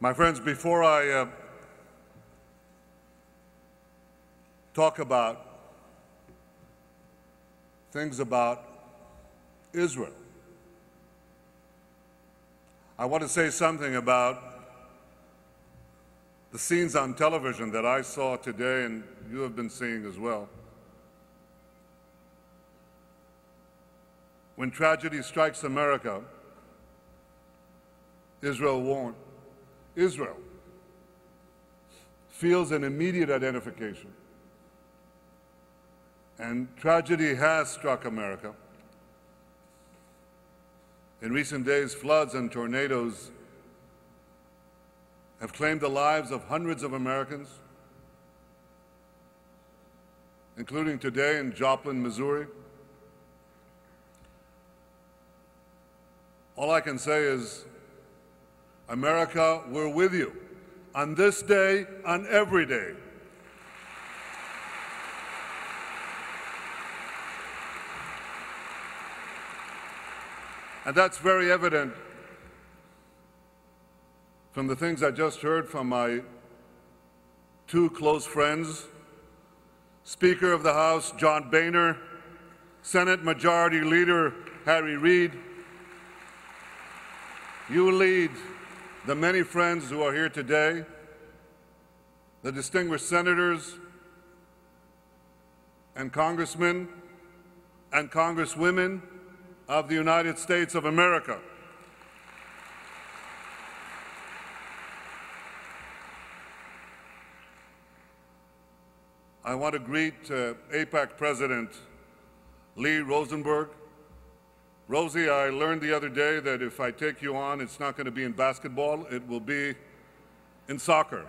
My friends, before I talk about things about Israel, I want to say something about the scenes on television that I saw today and you have been seeing as well. When tragedy strikes America, Israel won't. Israel feels an immediate identification. And tragedy has struck America. In recent days, floods and tornadoes have claimed the lives of hundreds of Americans, including today in Joplin, Missouri. All I can say is, America, we're with you on this day, on every day. And that's very evident from the things I just heard from my two close friends, Speaker of the House John Boehner, Senate Majority Leader Harry Reid. You lead the many friends who are here today, the distinguished senators and congressmen and congresswomen of the United States of America. I want to greet AIPAC President Lee Rosenberg. Rosie, I learned the other day that if I take you on, it's not going to be in basketball, it will be in soccer.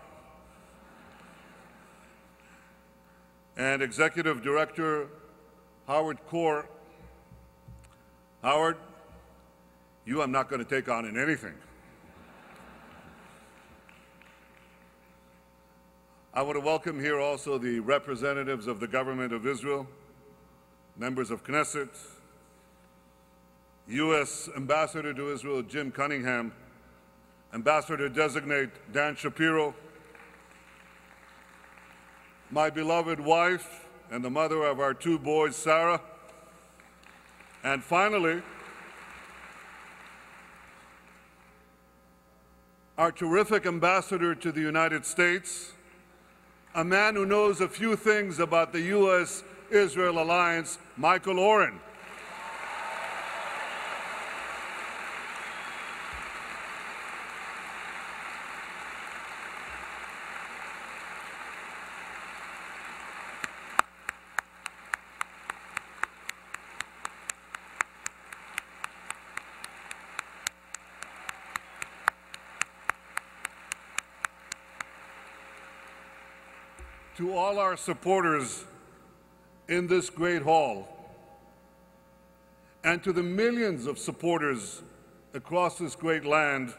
And Executive Director Howard Kohr. Howard, you I'm not going to take on in anything. I want to welcome here also the representatives of the government of Israel, members of Knesset, U.S. Ambassador to Israel Jim Cunningham, Ambassador-designate Dan Shapiro, my beloved wife and the mother of our two boys, Sarah, and finally, our terrific ambassador to the United States, a man who knows a few things about the U.S.-Israel alliance, Michael Oren. To all our supporters in this great hall, and to the millions of supporters across this great land,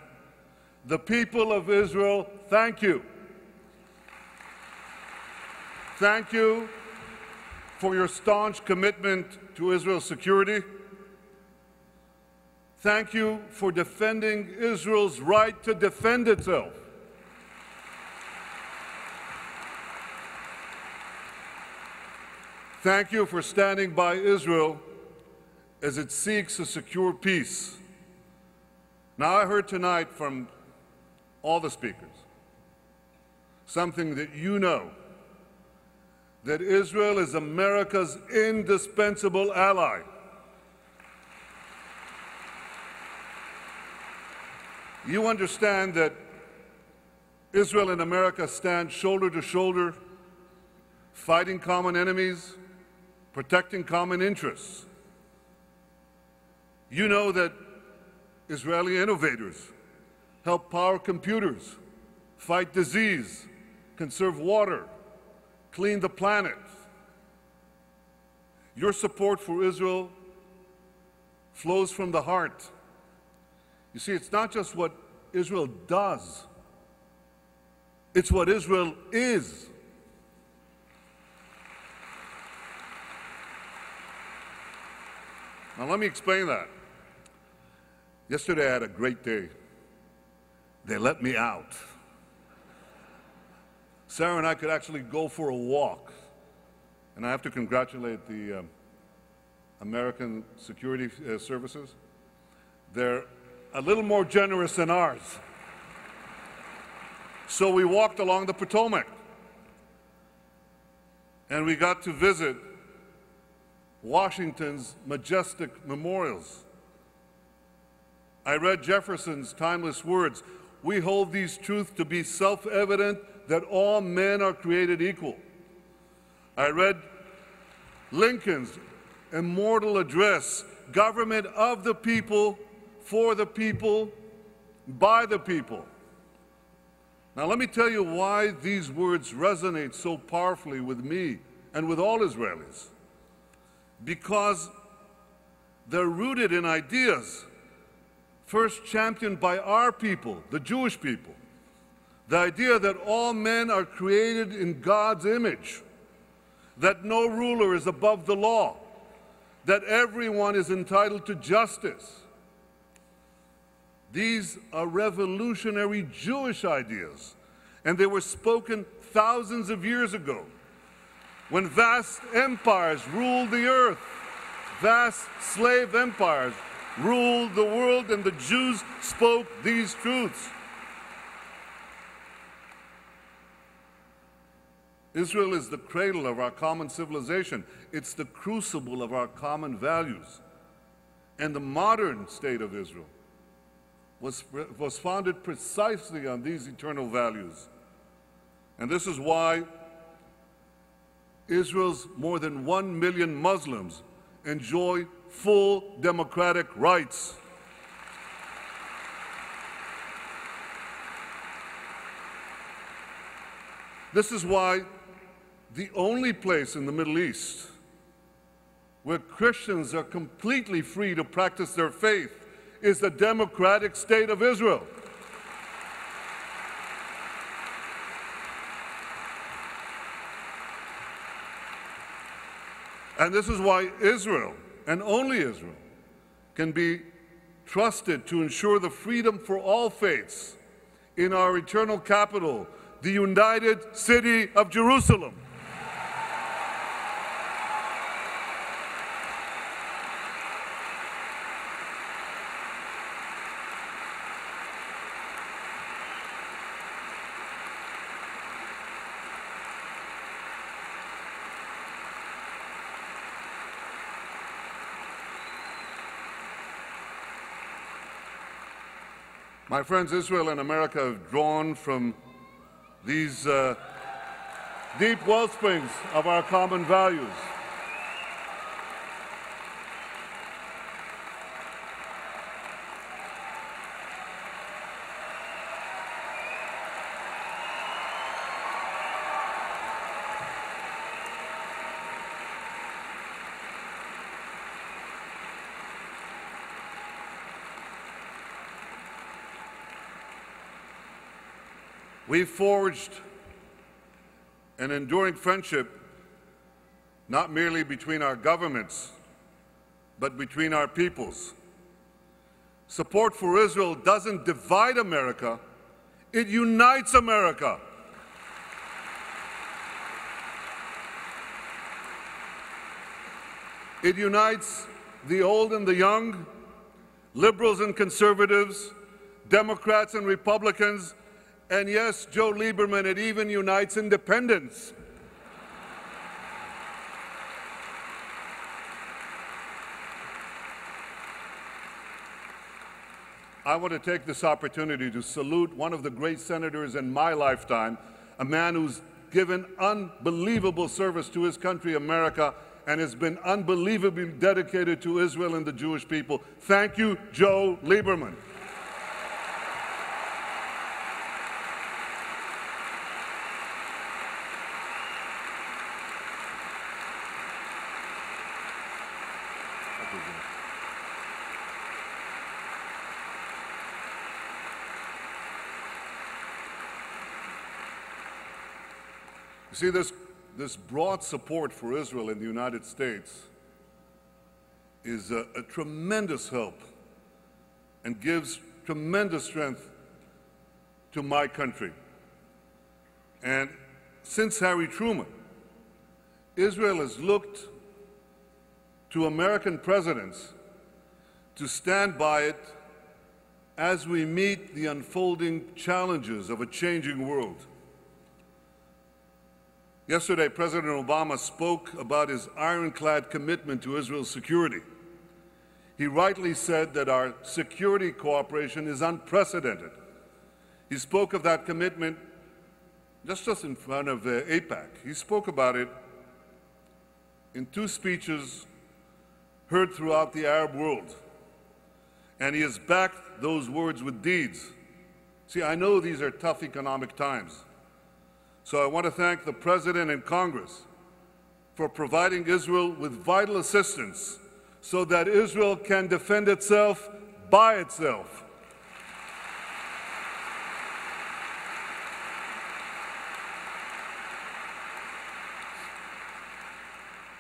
the people of Israel, thank you. Thank you for your staunch commitment to Israel's security. Thank you for defending Israel's right to defend itself. Thank you for standing by Israel as it seeks a secure peace. Now, I heard tonight from all the speakers something that you know, that Israel is America's indispensable ally. You understand that Israel and America stand shoulder to shoulder, fighting common enemies, protecting common interests. You know that Israeli innovators help power computers, fight disease, conserve water, clean the planet. Your support for Israel flows from the heart. You see, it's not just what Israel does, it's what Israel is. Now, let me explain that. Yesterday, I had a great day. They let me out. Sarah and I could actually go for a walk. And I have to congratulate the American security services. They're a little more generous than ours. So we walked along the Potomac. And we got to visit Washington's majestic memorials. I read Jefferson's timeless words, "We hold these truths to be self-evident that all men are created equal." I read Lincoln's immortal address, "Government of the people, for the people, by the people." Now let me tell you why these words resonate so powerfully with me and with all Israelis. Because they're rooted in ideas first championed by our people, the Jewish people. The idea that all men are created in God's image, that no ruler is above the law, that everyone is entitled to justice. These are revolutionary Jewish ideas, and they were spoken thousands of years ago, when vast empires ruled the earth, vast slave empires ruled the world, and the Jews spoke these truths. Israel is the cradle of our common civilization. It's the crucible of our common values. And the modern state of Israel was founded precisely on these eternal values. And this is why Israel's more than 1 million Muslims enjoy full democratic rights. This is why the only place in the Middle East where Christians are completely free to practice their faith is the democratic state of Israel. And this is why Israel, and only Israel, can be trusted to ensure the freedom for all faiths in our eternal capital, the United City of Jerusalem. My friends, Israel and America have drawn from these deep wellsprings of our common values. We've forged an enduring friendship not merely between our governments, but between our peoples. Support for Israel doesn't divide America, it unites America. It unites the old and the young, liberals and conservatives, Democrats and Republicans, and yes, Joe Lieberman, it even unites independents. I want to take this opportunity to salute one of the great senators in my lifetime, a man who's given unbelievable service to his country, America, and has been unbelievably dedicated to Israel and the Jewish people. Thank you, Joe Lieberman. You see, this broad support for Israel in the United States is a tremendous help and gives tremendous strength to my country. And since Harry Truman, Israel has looked to American presidents to stand by it as we meet the unfolding challenges of a changing world. Yesterday, President Obama spoke about his ironclad commitment to Israel's security. He rightly said that our security cooperation is unprecedented. He spoke of that commitment just in front of AIPAC. He spoke about it in 2 speeches heard throughout the Arab world. And he has backed those words with deeds. See, I know these are tough economic times. So I want to thank the President and Congress for providing Israel with vital assistance so that Israel can defend itself by itself.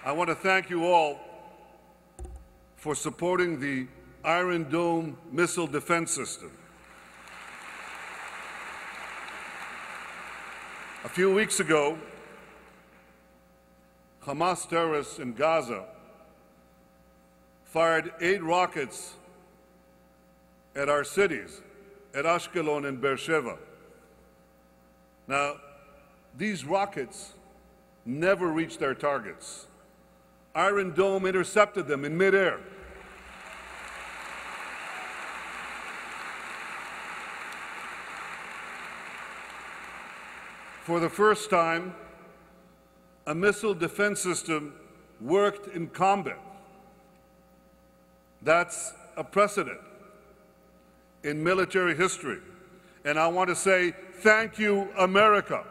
I want to thank you all for supporting the Iron Dome missile defense system. A few weeks ago, Hamas terrorists in Gaza fired 8 rockets at our cities, at Ashkelon and Beersheba. Now, these rockets never reached their targets. Iron Dome intercepted them in midair. For the first time, a missile defense system worked in combat. That's a precedent in military history. And I want to say, thank you, America.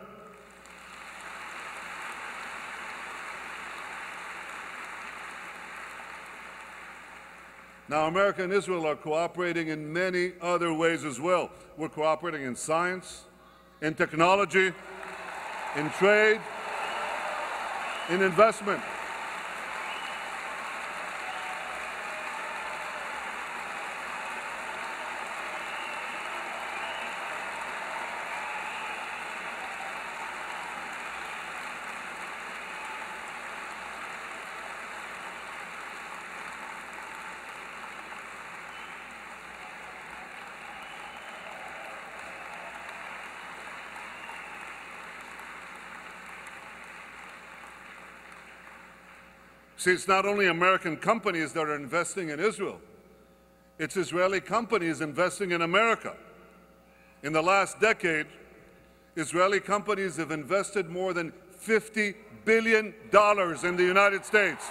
Now, America and Israel are cooperating in many other ways as well. We're cooperating in science, in technology, in trade, in investment. See, it's not only American companies that are investing in Israel. It's Israeli companies investing in America. In the last decade, Israeli companies have invested more than $50 billion in the United States.